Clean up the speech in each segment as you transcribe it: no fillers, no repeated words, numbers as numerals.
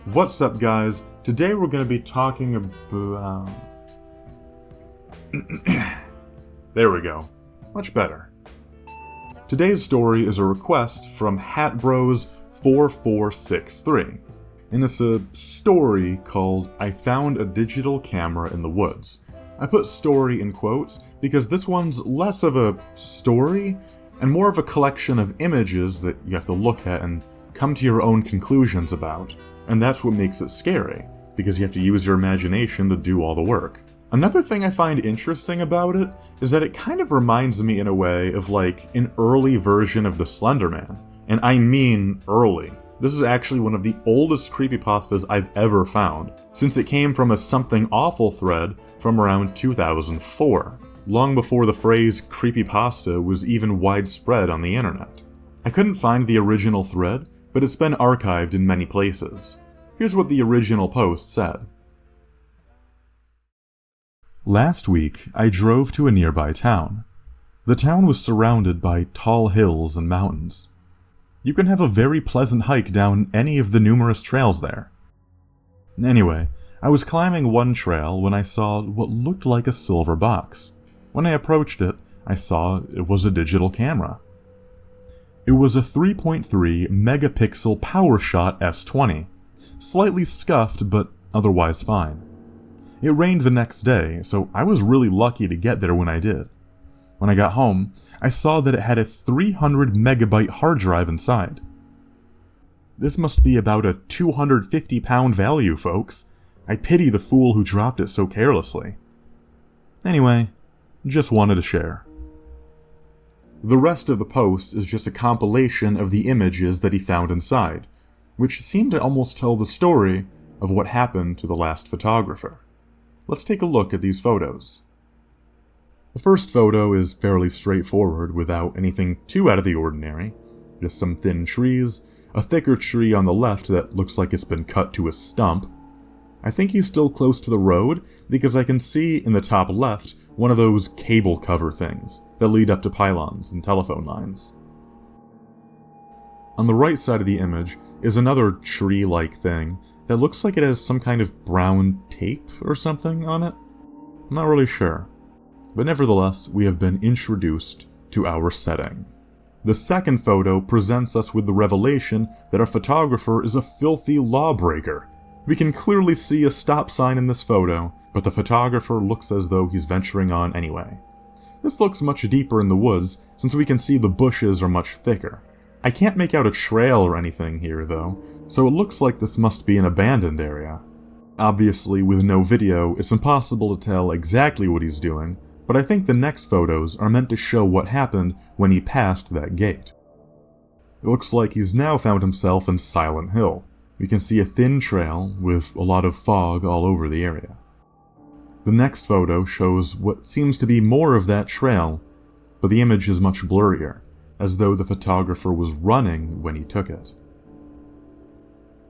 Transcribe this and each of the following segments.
What's up, guys? Today we're going to be talking about... There we go. Much better. Today's story is a request from HatBros4463, and it's a story called I Found a Digital Camera in the Woods. I put story in quotes because this one's less of a story and more of a collection of images that you have to look at and come to your own conclusions about. And that's what makes it scary, because you have to use your imagination to do all the work. Another thing I find interesting about it is that it kind of reminds me in a way of like an early version of the Slender Man. And I mean early. This is actually one of the oldest creepypastas I've ever found, since it came from a Something Awful thread from around 2004, long before the phrase creepypasta was even widespread on the internet. I couldn't find the original thread, but it's been archived in many places. Here's what the original post said. Last week, I drove to a nearby town. The town was surrounded by tall hills and mountains. You can have a very pleasant hike down any of the numerous trails there. Anyway, I was climbing one trail when I saw what looked like a silver box. When I approached it, I saw it was a digital camera. It was a 3.3 megapixel PowerShot S20, slightly scuffed but otherwise fine. It rained the next day, so I was really lucky to get there when I did. When I got home, I saw that it had a 300 megabyte hard drive inside. This must be about a 250-pound value, folks. I pity the fool who dropped it so carelessly. Anyway, just wanted to share. The rest of the post is just a compilation of the images that he found inside, which seem to almost tell the story of what happened to the last photographer. Let's take a look at these photos. The first photo is fairly straightforward without anything too out of the ordinary. Just some thin trees, a thicker tree on the left that looks like it's been cut to a stump. I think he's still close to the road because I can see in the top left one of those cable cover things that lead up to pylons and telephone lines. On the right side of the image is another tree-like thing that looks like it has some kind of brown tape or something on it. I'm not really sure. But nevertheless, we have been introduced to our setting. The second photo presents us with the revelation that our photographer is a filthy lawbreaker. We can clearly see a stop sign in this photo, but the photographer looks as though he's venturing on anyway. This looks much deeper in the woods, since we can see the bushes are much thicker. I can't make out a trail or anything here, though, so it looks like this must be an abandoned area. Obviously, with no video, it's impossible to tell exactly what he's doing, but I think the next photos are meant to show what happened when he passed that gate. It looks like he's now found himself in Silent Hill. We can see a thin trail with a lot of fog all over the area. The next photo shows what seems to be more of that trail, but the image is much blurrier, as though the photographer was running when he took it.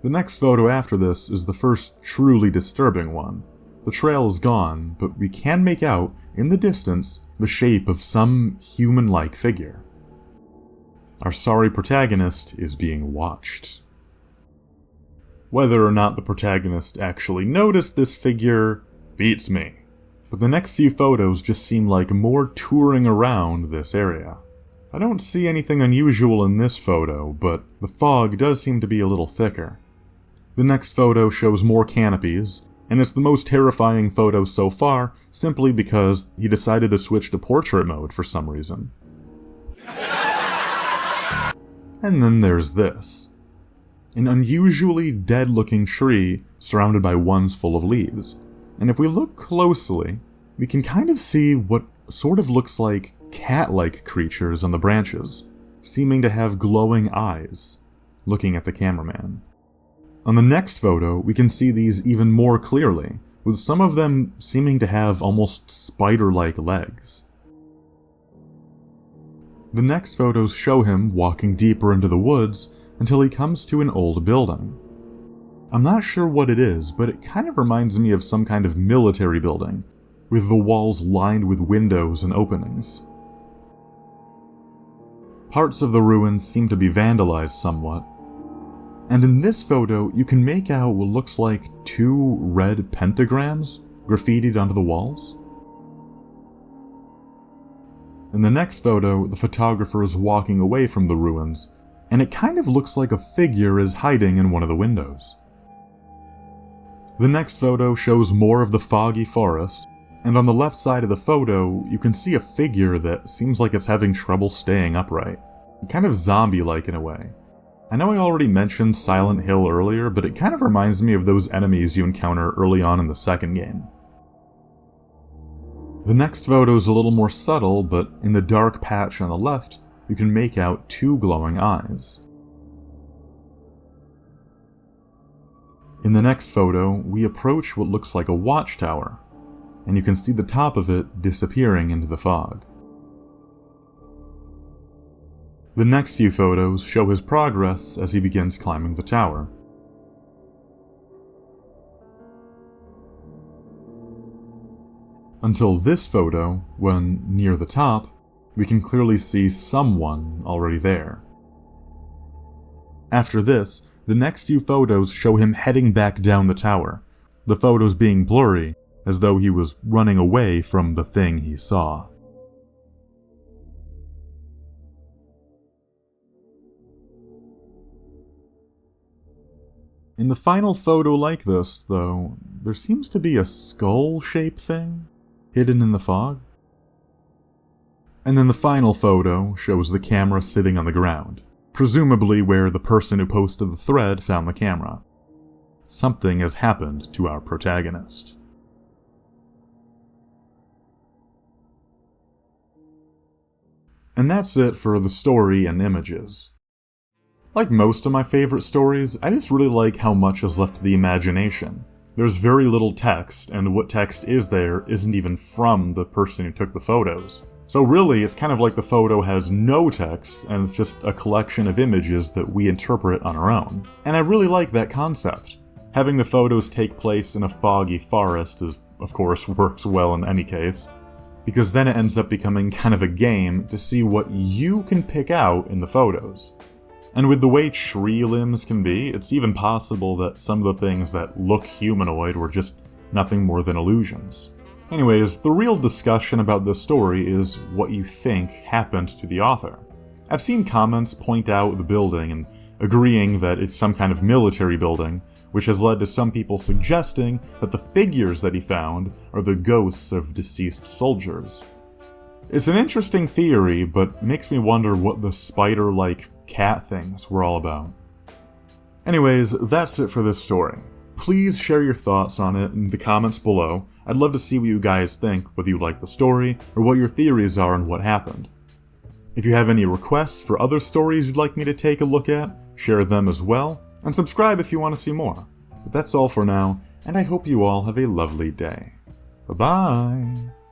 The next photo after this is the first truly disturbing one. The trail is gone, but we can make out, in the distance, the shape of some human-like figure. Our sorry protagonist is being watched. Whether or not the protagonist actually noticed this figure beats me, but the next few photos just seem like more touring around this area. I don't see anything unusual in this photo, but the fog does seem to be a little thicker. The next photo shows more canopies, and it's the most terrifying photo so far simply because he decided to switch to portrait mode for some reason. And then there's this. An unusually dead-looking tree surrounded by ones full of leaves. And if we look closely, we can kind of see what sort of looks like cat-like creatures on the branches, seeming to have glowing eyes, looking at the cameraman. On the next photo, we can see these even more clearly, with some of them seeming to have almost spider-like legs. The next photos show him walking deeper into the woods until he comes to an old building. I'm not sure what it is, but it kind of reminds me of some kind of military building, with the walls lined with windows and openings. Parts of the ruins seem to be vandalized somewhat, And in this photo, you can make out what looks like 2 red pentagrams graffitied onto the walls. In the next photo, the photographer is walking away from the ruins, and it kind of looks like a figure is hiding in one of the windows. The next photo shows more of the foggy forest, and on the left side of the photo, you can see a figure that seems like it's having trouble staying upright. Kind of zombie-like in a way. I know I already mentioned Silent Hill earlier, but it kind of reminds me of those enemies you encounter early on in the second game. The next photo is a little more subtle, but in the dark patch on the left, you can make out 2 glowing eyes. In the next photo, we approach what looks like a watchtower, and you can see the top of it disappearing into the fog. The next few photos show his progress as he begins climbing the tower. Until this photo, when near the top, we can clearly see someone already there. After this, the next few photos show him heading back down the tower, the photos being blurry, as though he was running away from the thing he saw. In the final photo like this, though, there seems to be a skull-shaped thing hidden in the fog. And then the final photo shows the camera sitting on the ground, presumably where the person who posted the thread found the camera. Something has happened to our protagonist. And that's it for the story and images. Like most of my favorite stories, I just really like how much is left to the imagination. There's very little text, and what text is there isn't even from the person who took the photos. So really, it's kind of like the photo has no text, and it's just a collection of images that we interpret on our own. And I really like that concept. Having the photos take place in a foggy forest is, of course, works well in any case, because then it ends up becoming kind of a game to see what you can pick out in the photos. And with the way tree limbs can be, it's even possible that some of the things that look humanoid were just nothing more than illusions. Anyways, the real discussion about this story is what you think happened to the author. I've seen comments point out the building and agreeing that it's some kind of military building, which has led to some people suggesting that the figures that he found are the ghosts of deceased soldiers. It's an interesting theory, but it makes me wonder what the spider-like cat things were all about. Anyways, that's it for this story. Please share your thoughts on it in the comments below. I'd love to see what you guys think, whether you like the story, or what your theories are on what happened. If you have any requests for other stories you'd like me to take a look at, share them as well, and subscribe if you want to see more. But that's all for now, and I hope you all have a lovely day. Bye-bye!